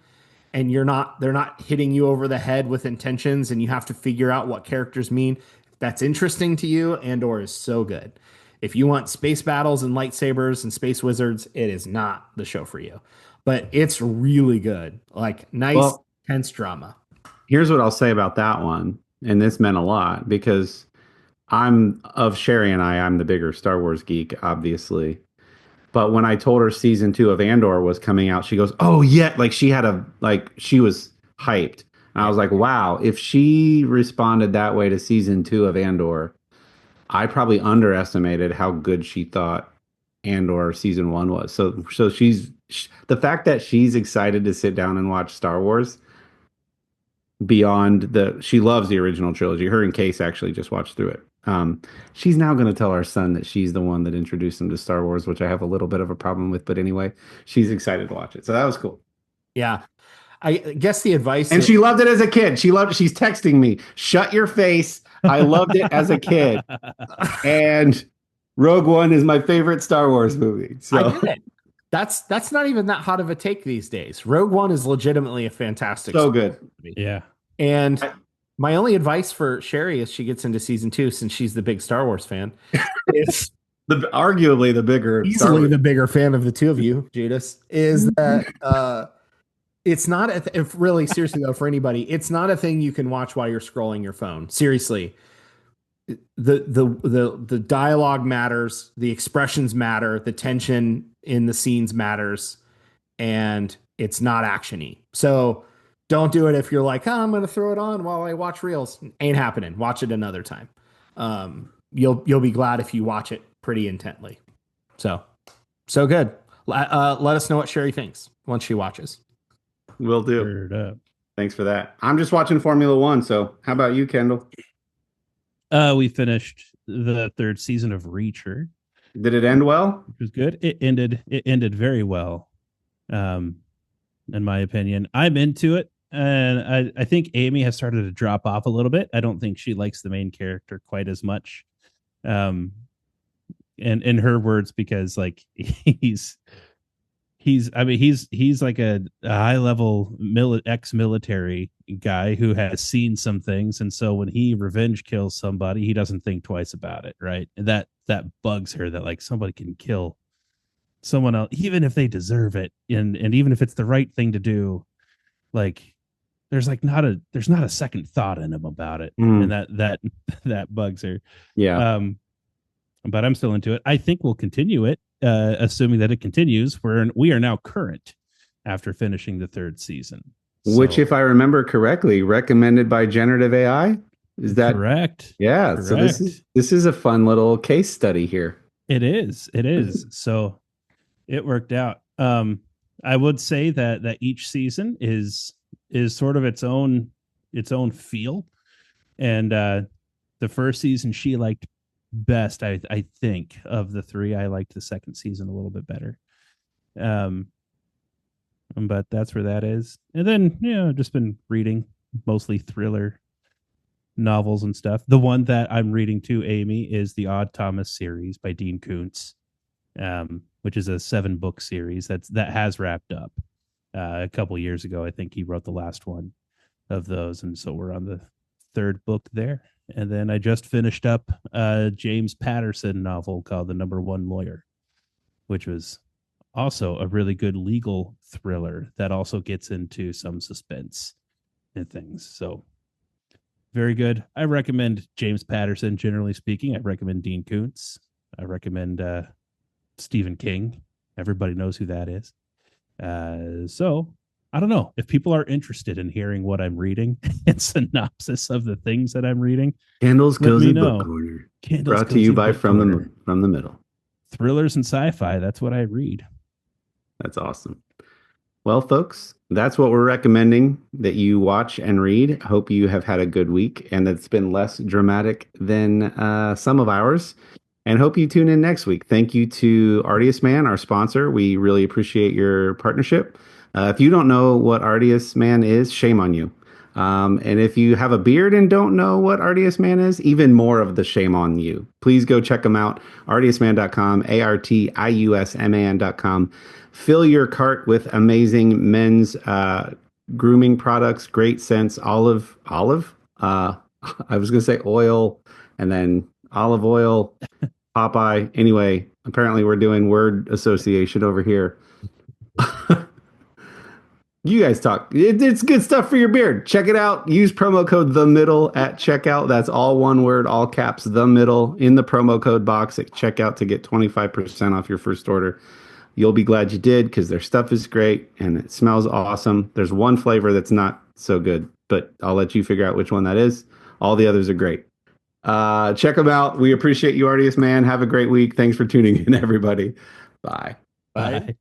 and they're not hitting you over the head with intentions and you have to figure out what characters mean. If that's interesting to you, Andor is so good. If you want space battles and lightsabers and space wizards, it is not the show for you. But it's really good. Like, nice, tense drama. Here's what I'll say about that one, and this meant a lot because I'm the bigger Star Wars geek, obviously. But when I told her season 2 of Andor was coming out, she goes, "Oh yeah!" Like she was hyped. And I was like, "Wow!" If she responded that way to season 2 of Andor, I probably underestimated how good she thought Andor season 1 was. So the fact that she's excited to sit down and watch Star Wars beyond she loves the original trilogy. Her and Case actually just watched through it. She's now going to tell our son that she's the one that introduced him to Star Wars, which I have a little bit of a problem with. But anyway, she's excited to watch it. So that was cool. Yeah. I guess the advice. And she loved it as a kid. She's texting me, "Shut your face. I loved it as a kid." And Rogue One is my favorite Star Wars movie. So I get it. That's not even that hot of a take these days. Rogue One is legitimately a fantastic. So good. Movie. Yeah. And my only advice for Sherry as she gets into season 2, since she's the big Star Wars fan, is arguably the bigger, easily the bigger fan of the two of you, Judas, is that it's not if really seriously though, for anybody, it's not a thing you can watch while you're scrolling your phone. Seriously. The dialogue matters, the expressions matter, the tension in the scenes matters, and it's not actiony. So don't do it if you're like, I'm going to throw it on while I watch reels. Ain't happening. Watch it another time. You'll be glad if you watch it pretty intently. So good. Let us know what Sherry thinks once she watches. Will do. Thanks for that. I'm just watching Formula One. So how about you, Kendall? We finished the 3rd season of Reacher. Did it end well? It was good. It ended very well. In my opinion, I'm into it. And I think Amy has started to drop off a little bit. I don't think she likes the main character quite as much. And in her words, because like he's like a high level ex-military guy who has seen some things, and so when he revenge kills somebody, he doesn't think twice about it, right? And that bugs her, that like somebody can kill someone else even if they deserve it, and even if it's the right thing to do. Like there's not a second thought in him about it, and that bugs her. Yeah. But I'm still into it. I think we'll continue it, assuming that it continues. We are now current after finishing the 3rd season. Which, if I remember correctly, recommended by generative AI. Is that correct? Yeah. Correct. So this is a fun little case study here. It is. So it worked out. I would say that each season is sort of its own feel. And the first season she liked best. I think of the three, I liked the second season a little bit better. But that's where that is. And then, just been reading mostly thriller novels and stuff. The one that I'm reading too, Amy, is the Odd Thomas series by Dean Koontz, which is a 7-book series that has wrapped up a couple years ago. I think he wrote the last one of those, and so we're on the 3rd book there. And then I just finished up a James Patterson novel called The Number One Lawyer, which was also a really good legal thriller that also gets into some suspense and things. So very good. I recommend James Patterson, generally speaking. I recommend Dean Koontz. I recommend Stephen King. Everybody knows who that is. So I don't know if people are interested in hearing what I'm reading and synopsis of the things that I'm reading. Candles, Cozy know. Book Corner. Candles, Brought to Cozy you by Book From Corner. the Middle. Thrillers and sci-fi. That's what I read. That's awesome. Well, folks, that's what we're recommending that you watch and read. Hope you have had a good week and it's been less dramatic than some of ours. And hope you tune in next week. Thank you to Artius Man, our sponsor. We really appreciate your partnership. If you don't know what Artius Man is, shame on you. And if you have a beard and don't know what Artius Man is, even more of the shame on you. Please go check them out. Artiusman.com, ARTIUSMAN.com. Fill your cart with amazing men's grooming products, great scents, olive. I was going to say oil and then olive oil, Popeye. Anyway, apparently we're doing word association over here. You guys talk. It's good stuff for your beard. Check it out. Use promo code The Middle at checkout. That's all one word, all caps, The Middle, in the promo code box at checkout to get 25% off your first order. You'll be glad you did because their stuff is great and it smells awesome. There's one flavor that's not so good, but I'll let you figure out which one that is. All the others are great. Check them out. We appreciate you, Artius Man. Have a great week. Thanks for tuning in, everybody. Bye. Bye.